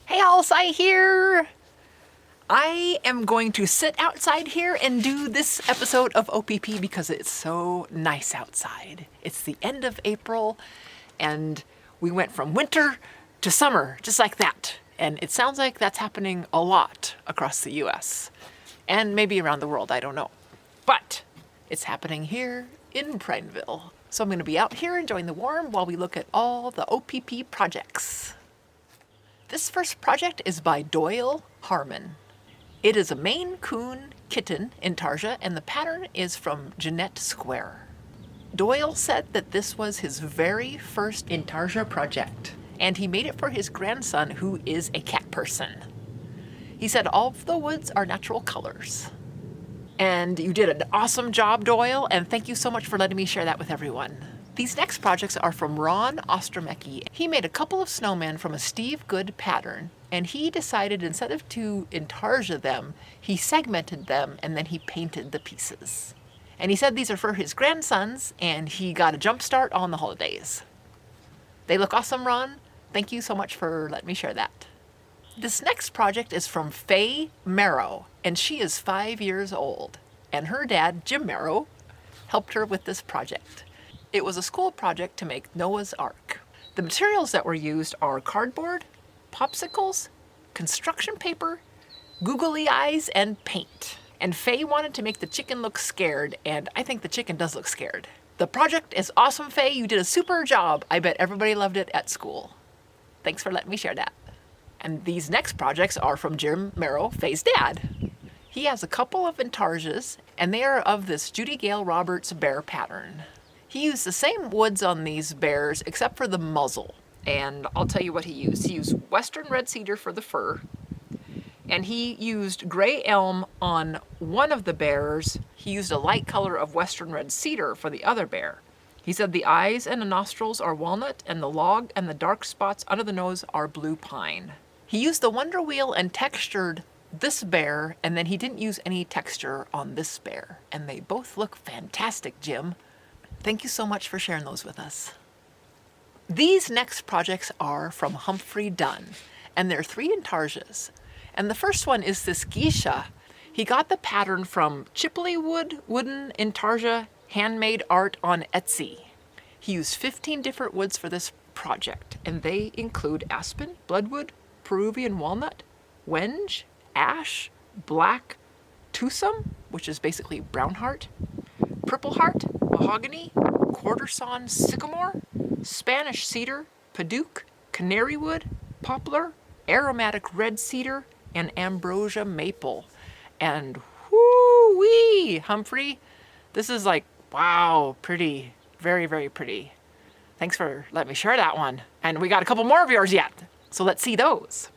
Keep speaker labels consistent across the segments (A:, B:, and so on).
A: Hey Alsai here! I am going to sit outside here and do this episode of OPP because it's so nice outside. It's the end of April and we went from winter to summer, just like that. And it sounds like that's happening a lot across the US and maybe around the world, I don't know. But it's happening here in Prinnville. So I'm going to be out here enjoying the warm while we look at all the OPP projects. This first project is by Doyle, Harmon. It is a Maine Coon, Kitten, Intarsia, and the pattern is from Janette Square. Doyle said that this was his very first Intarsia project, and he made it for his grandson, who is a cat person. He said all of the woods are natural colors. And you did an awesome job, Doyle, and thank you so much for letting me share that with everyone. These next projects are from Ron Ostromecki. He made a couple of snowmen from a Steve Good pattern, and he decided instead of to Intarsia them, he segmented them and then he painted the pieces. And he said these are for his grandsons, and he got a jump start on the holidays. They look awesome, Ron. Thank you so much for letting me share that. This next project is from Faye Merrow, and she is 5 years old. And her dad, Jim Merrow, helped her with this project. It was a school project to make Noah's Ark. The materials that were used are cardboard, popsicles, construction paper, googly eyes, and paint. And Faye wanted to make the chicken look scared, and I think the chicken does look scared. The project is awesome, Faye. You did a super job. I bet everybody loved it at school. Thanks for letting me share that. And these next projects are from Jim Merrow, Faye's dad. He has a couple of Intarsias, and they are of this Judy Gale Roberts bear pattern. He used the same woods on these bears except for the muzzle. And I'll tell you what he used. He used western red cedar for the fur. And he used gray elm on one of the bears. He used a light color of western red cedar for the other bear. He said the eyes and the nostrils are walnut, and the log and the dark spots under the nose are blue pine. He used the Wonder Wheel and textured this bear, and then he didn't use any texture on this bear. And they both look fantastic, Jim. Thank you so much for sharing those with us. These next projects are from Humphrey Dunn, and they're 3 Intarsias. And the first one is this Geisha. He got the pattern from Chipilwood Wooden Intarsia Handmade Art on Etsy. He used 15 different woods for this project, and they include aspen, bloodwood, Peruvian walnut, wenge, ash, black twosome, which is basically brown heart, purple heart, mahogany, quarter sawn sycamore, Spanish cedar, padauk, canary wood, poplar, aromatic red cedar, and ambrosia maple. And whoo-wee, Humphrey, this is like, wow, pretty, very, very pretty. Thanks for letting me share that one. And we got a couple more of yours yet, so let's see those.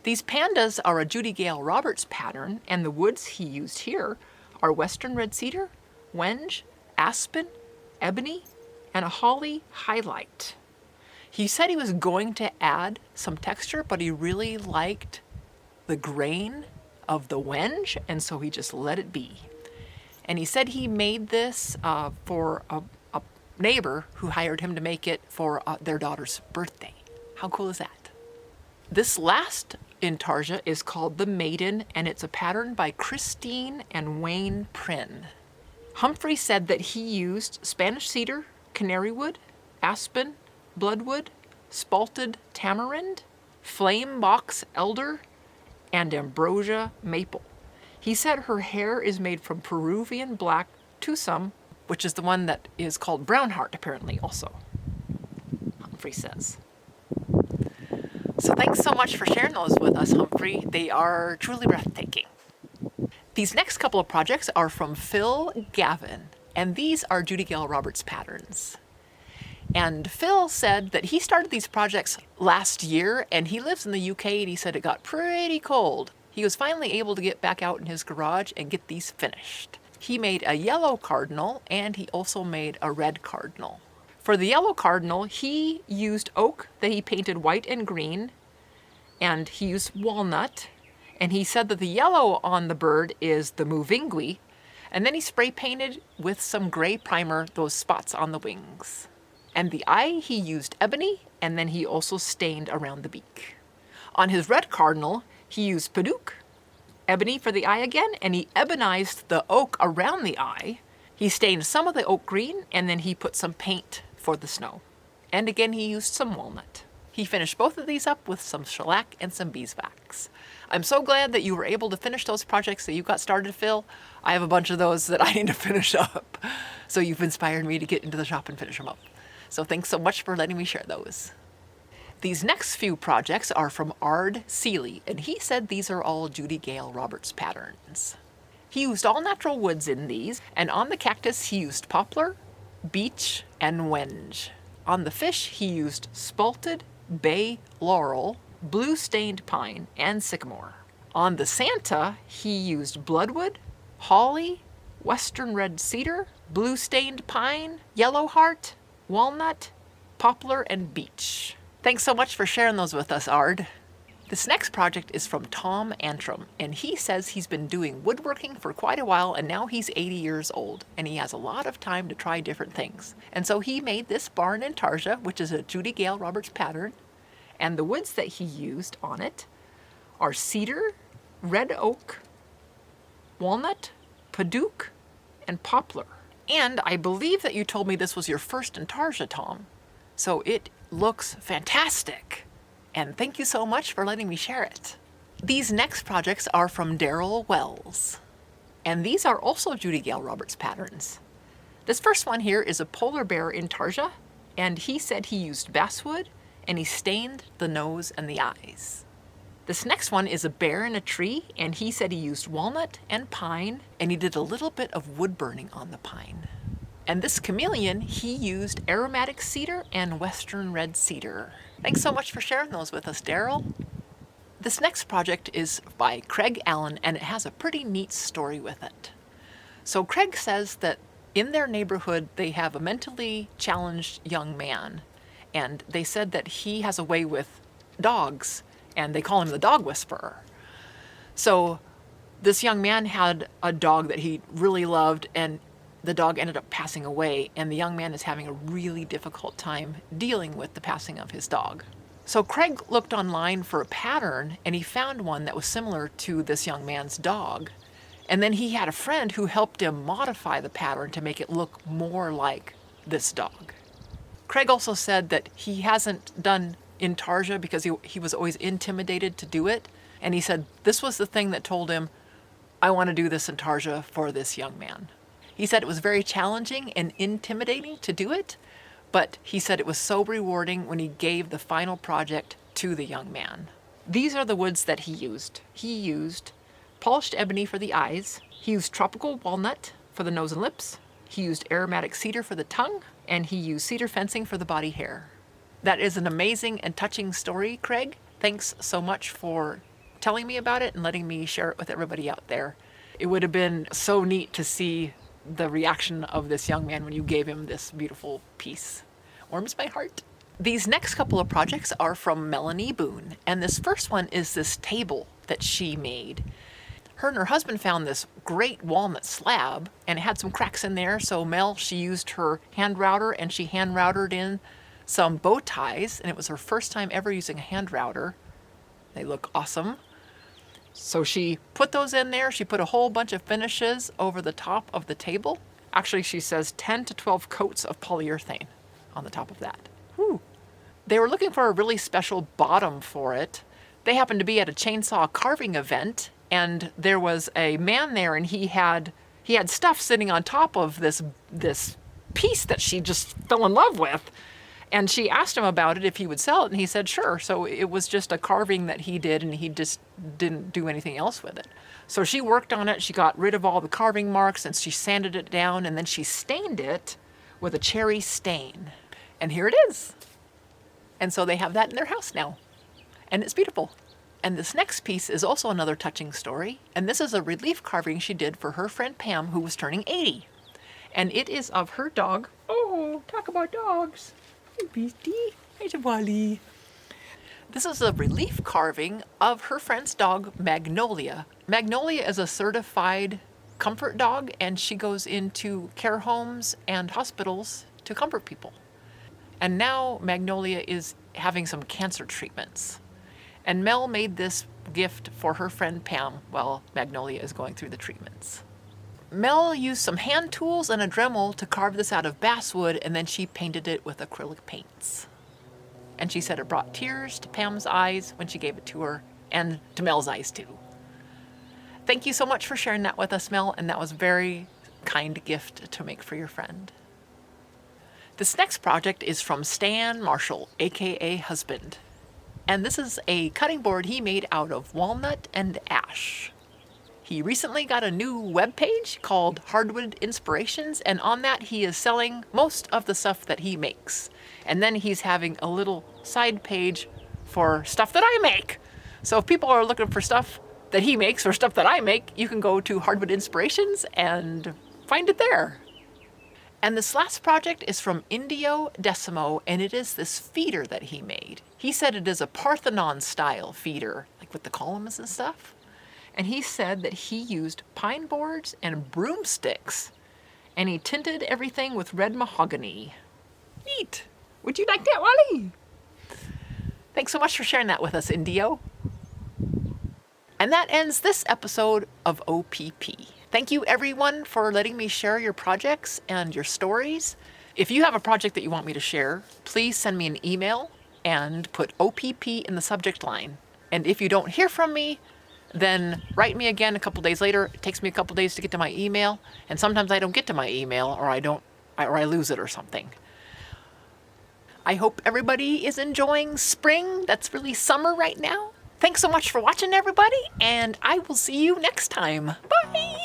A: These pandas are a Judy Gale Roberts pattern, and the woods he used here are western red cedar, wenge, aspen, ebony, and a holly highlight. He said he was going to add some texture, but he really liked the grain of the wenge, and so he just let it be. And he said he made this for a neighbor who hired him to make it for their daughter's birthday. How cool is that? This last Intarsia is called the Maiden, and it's a pattern by Christine and Wayne Prinn. Humphrey said that he used Spanish cedar, canary wood, aspen, bloodwood, spalted tamarind, flame box elder, and ambrosia maple. He said her hair is made from Peruvian black twosome, which is the one that is called brown heart apparently also, Humphrey says. So thanks so much for sharing those with us, Humphrey. They are truly breathtaking. These next couple of projects are from Phill, Gavin, and these are Judy Gale Roberts patterns. And Phill said that he started these projects last year, and he lives in the UK, and he said it got pretty cold. He was finally able to get back out in his garage and get these finished. He made a yellow cardinal, and he also made a red cardinal. For the yellow cardinal, he used oak that he painted white and green, and he used walnut, and he said that the yellow on the bird is the muvingui, and then he spray painted with some gray primer those spots on the wings. And the eye, he used ebony, and then he also stained around the beak. On his red cardinal, he used Paduk, ebony for the eye again, and he ebonized the oak around the eye. He stained some of the oak green, and then he put some paint for the snow. And again, he used some walnut. He finished both of these up with some shellac and some beeswax. I'm so glad that you were able to finish those projects that you got started, Phill. I have a bunch of those that I need to finish up. So you've inspired me to get into the shop and finish them up. So thanks so much for letting me share those. These next few projects are from Ard Seeley, and he said these are all Judy Gale Roberts patterns. He used all natural woods in these, and on the cactus he used poplar, beech, and wenge. On the fish he used spalted, bay laurel, blue-stained pine, and sycamore. On the Santa he used bloodwood, holly, western red cedar, blue-stained pine, yellow heart, walnut, poplar, and beech. Thanks so much for sharing those with us, Ard. This next project is from Tom Antrim, and he says he's been doing woodworking for quite a while, and now he's 80 years old, and he has a lot of time to try different things. And so he made this barn Intarsia, which is a Judy Gale Roberts pattern, and the woods that he used on it are cedar, red oak, walnut, paduk, and poplar. And I believe that you told me this was your first Intarsia, Tom. So it looks fantastic. And thank you so much for letting me share it. These next projects are from Darrell Wells. And these are also Judy Gale Roberts patterns. This first one here is a polar bear Intarsia, and he said he used basswood, and he stained the nose and the eyes. This next one is a bear in a tree, and he said he used walnut and pine, and he did a little bit of wood burning on the pine. And this chameleon, he used aromatic cedar and western red cedar. Thanks so much for sharing those with us, Darrell. This next project is by Craig Allen, and it has a pretty neat story with it. So Craig says that in their neighborhood, they have a mentally challenged young man, and they said that he has a way with dogs, and they call him the dog whisperer. So this young man had a dog that he really loved, and the dog ended up passing away, and the young man is having a really difficult time dealing with the passing of his dog. So Craig looked online for a pattern, and he found one that was similar to this young man's dog. And then he had a friend who helped him modify the pattern to make it look more like this dog. Craig also said that he hasn't done Intarsia because he was always intimidated to do it. And he said this was the thing that told him, I want to do this Intarsia for this young man. He said it was very challenging and intimidating to do it, but he said it was so rewarding when he gave the final project to the young man. These are the woods that he used. He used polished ebony for the eyes. He used tropical walnut for the nose and lips. He used aromatic cedar for the tongue, and he used cedar fencing for the body hair. That is an amazing and touching story, Craig. Thanks so much for telling me about it and letting me share it with everybody out there. It would have been so neat to see the reaction of this young man when you gave him this beautiful piece. Warms my heart. These next couple of projects are from Melanie Boone, and this first one is this table that she made. Her and her husband found this great walnut slab, and it had some cracks in there, so Mel, she used her hand router, and she hand routered in some bow ties, and it was her first time ever using a hand router. They look awesome. So she put those in there. She put a whole bunch of finishes over the top of the table. Actually, she says 10 to 12 coats of polyurethane on the top of that. Whew. They were looking for a really special bottom for it. They happened to be at a chainsaw carving event, and there was a man there, and he had stuff sitting on top of this piece that she just fell in love with. And she asked him about it, if he would sell it, and he said sure. So it was just a carving that he did, and he just didn't do anything else with it. So she worked on it, she got rid of all the carving marks, and she sanded it down, and then she stained it with a cherry stain. And here it is. And so they have that in their house now. And it's beautiful. And this next piece is also another touching story, and this is a relief carving she did for her friend Pam, who was turning 80. And it is of her dog. Oh, talk about dogs. Hey, Beastie. Hey, Jawali. This is a relief carving of her friend's dog, Magnolia. Magnolia is a certified comfort dog, and she goes into care homes and hospitals to comfort people. And now Magnolia is having some cancer treatments. And Mel made this gift for her friend Pam while Magnolia is going through the treatments. Mel used some hand tools and a Dremel to carve this out of basswood, and then she painted it with acrylic paints. And she said it brought tears to Pam's eyes when she gave it to her, and to Mel's eyes too. Thank you so much for sharing that with us, Mel, and that was a very kind gift to make for your friend. This next project is from Stan Marshall, aka Husband. And this is a cutting board he made out of walnut and ash. He recently got a new webpage called Hardwood Inspirations, and on that he is selling most of the stuff that he makes. And then he's having a little side page for stuff that I make. So if people are looking for stuff that he makes or stuff that I make, you can go to Hardwood Inspirations and find it there. And this last project is from Indio Decimo, and it is this feeder that he made. He said it is a Parthenon style feeder, like with the columns and stuff. And he said that he used pine boards and broomsticks, and he tinted everything with red mahogany. Neat. Would you like that, Wally? Thanks so much for sharing that with us, Indio. And that ends this episode of OPP. Thank you everyone for letting me share your projects and your stories. If you have a project that you want me to share, please send me an email and put OPP in the subject line. And if you don't hear from me, then write me again a couple days later. It takes me a couple days to get to my email, and sometimes I don't get to my email, or I lose it or something. I hope everybody is enjoying spring. That's really summer right now. Thanks so much for watching, everybody, and I will see you next time. Bye!